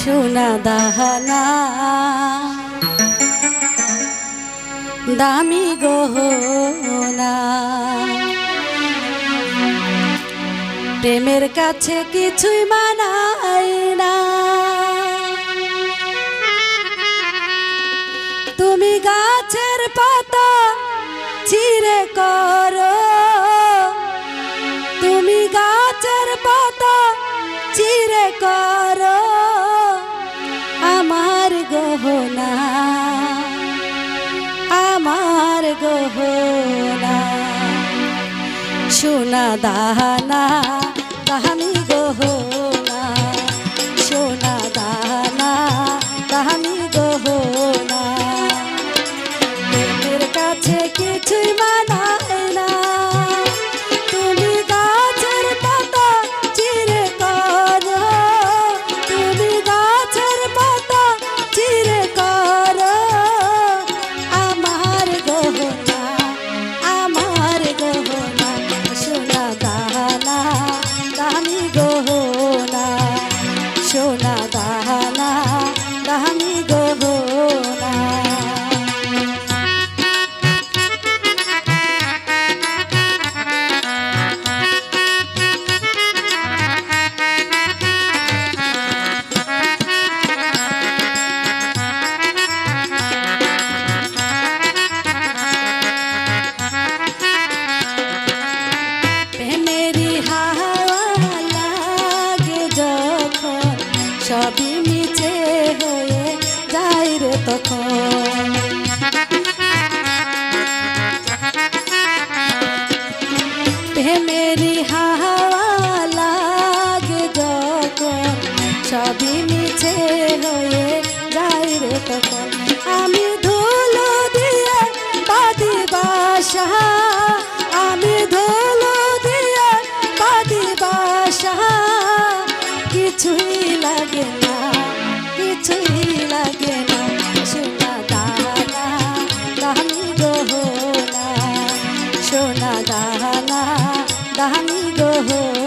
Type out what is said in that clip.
সোনা দাহানা দামি গহনা প্রেমের কাছে কিছুই মানায় না। তুমি গাছের পাতা চিরে করো, তুমি গাছের পাতা চিরে করো আমার গহনা, আমার গহনা সোনা দাহানা দামি গহনা, সোনা দাহানা দামি গহনা প্রেমের কাছে কিছুই মানায় না। তুমি গাছের পাতা চিরে করো, তুমি গাছের পাতা চিরে করো আমার গহনা, আমার গহনা সোনা দাহানা দামি গহনা, সোনা দাহানা দামি গহনা। সবই মিছে হয়ে যায় রে তখন, প্রেমেরই হাওয়া লাগে যখন সবই মিছে হয়ে যায় রে তখন। আমি ধুলো দিয়ে বাঁধি বাসা, আমি ধুলো দিয়ে বাঁধি বাসা কিছুই লাগে না, কিছুই লাগে না সোনা দাহানা দামি গহনা, সোনা দাহানা দামি গহনা।